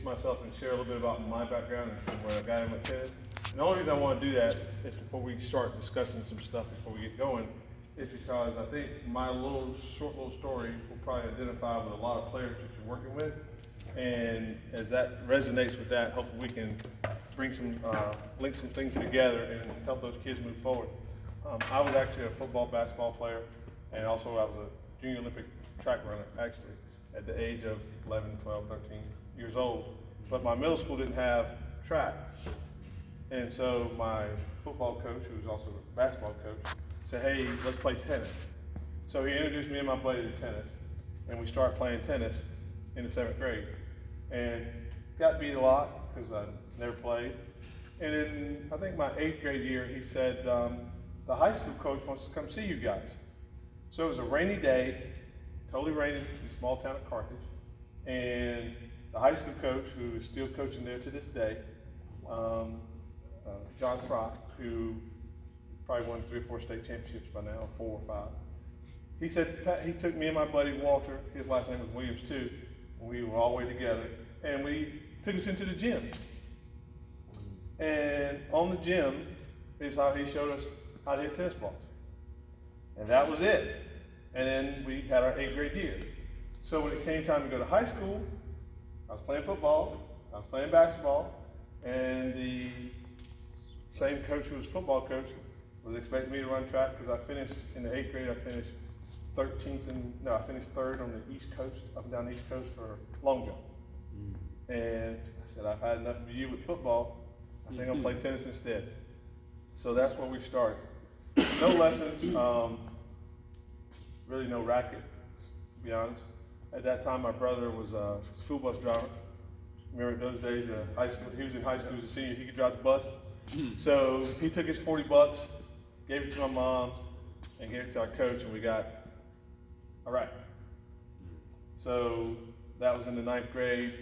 myself and share a little bit about my background and where I got in with tennis. And the only reason I want to do that is before we start discussing some stuff before we get going, is because I think my short little story will probably identify with a lot of players that you're working with. And as that resonates with that, hopefully we can bring some, link some things together and help those kids move forward. I was actually a football, basketball player, and also I was a junior Olympic track runner, actually, at the age of 11, 12, 13 years old. But my middle school didn't have track. And so my football coach, who was also a basketball coach, said, hey, let's play tennis. So he introduced me and my buddy to tennis, and we started playing tennis in the 7th grade. And got beat a lot because I never played. And in, I think my 8th grade year, he said, the high school coach wants to come see you guys. So it was a rainy day, totally rainy in the small town of Carthage. And the high school coach, who is still coaching there to this day, John Fry, who probably won 3 or 4 state championships by now, 4 or 5. He said, he took me and my buddy Walter, his last name was Williams too, and we were all the way together, and we took us into the gym. And on the gym is how he showed us how to hit tennis balls. And that was it. And then we had our 8th grade year. So when it came time to go to high school, I was playing football, I was playing basketball, and the same coach who was football coach was expecting me to run track because I finished, in the 8th grade, I finished 13th I finished 3rd on the East Coast, up and down the East Coast for long jump. And I said, I've had enough of you with football, I think I'll play tennis instead. So that's where we started. No lessons, really no racket, to be honest. At that time, my brother was a school bus driver. Remember those days, high school, he was in high school as a senior, he could drive the bus. So he took his 40 bucks, gave it to my mom, and gave it to our coach, and we got a racket. So that was in the 9th grade.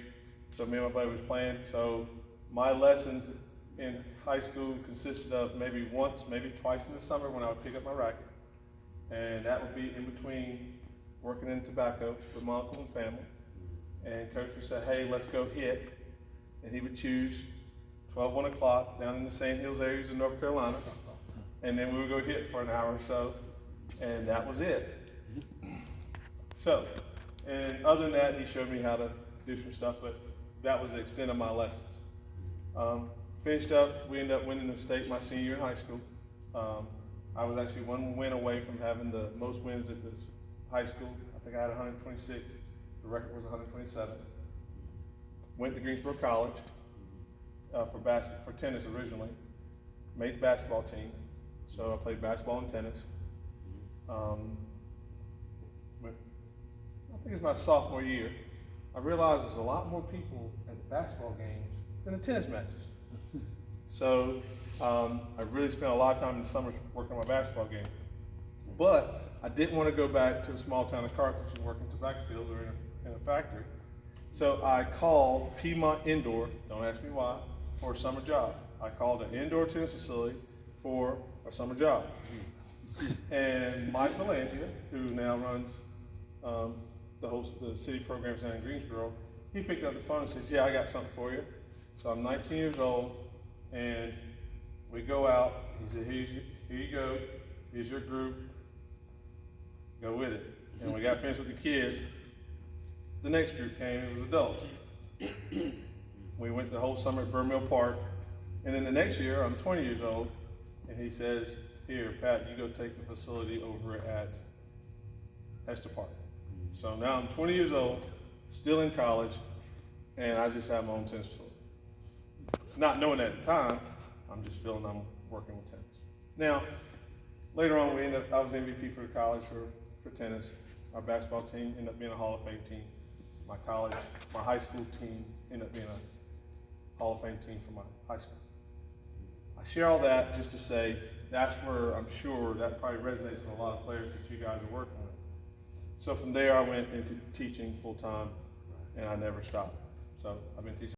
So me and my buddy was playing. So my lessons in high school consisted of maybe once, maybe twice in the summer when I would pick up my racket. And that would be in between working in tobacco with my uncle and family. And coach would say, hey, let's go hit. And he would choose 12, 1 o'clock down in the Sand Hills areas of North Carolina. And then we would go hit for an hour or so. And that was it. So, and other than that, he showed me how to do some stuff, but that was the extent of my lessons. Finished up, we ended up winning the state my senior year in high school. I was actually 1 win away from having the most wins at the high school. I think I had 126. The record was 127. Went to Greensboro College for tennis originally. Made the basketball team, so I played basketball and tennis. I think it's my sophomore year. I realized there's a lot more people at the basketball games than the tennis matches. So I really spent a lot of time in the summers working on my basketball game. But I didn't want to go back to the small town of Carthage and work in tobacco fields or in a factory. So I called Piedmont Indoor, don't ask me why, for a summer job. I called an indoor tennis facility for a summer job. And Mike Melangia, who now runs the city programs down in Greensboro, he picked up the phone and says, yeah, I got something for you. So I'm 19 years old, and we go out. He said, here you go. Here's your group. Go with it. And we got finished with the kids. The next group came, it was adults. We went the whole summer at Burr Mill Park. And then the next year, I'm 20 years old, and he says, here, Pat, you go take the facility over at Hester Park. So now I'm 20 years old, still in college, and I just have my own tennis facility. Not knowing at the time, I'm just feeling I'm working with tennis. Now, later on, I was MVP for the college for tennis. Our basketball team ended up being a Hall of Fame team. My high school team ended up being a Hall of Fame team for my high school. I share all that just to say that's where I'm sure that probably resonates with a lot of players that you guys are working with. So from there, I went into teaching full time, and I never stopped. So I've been teaching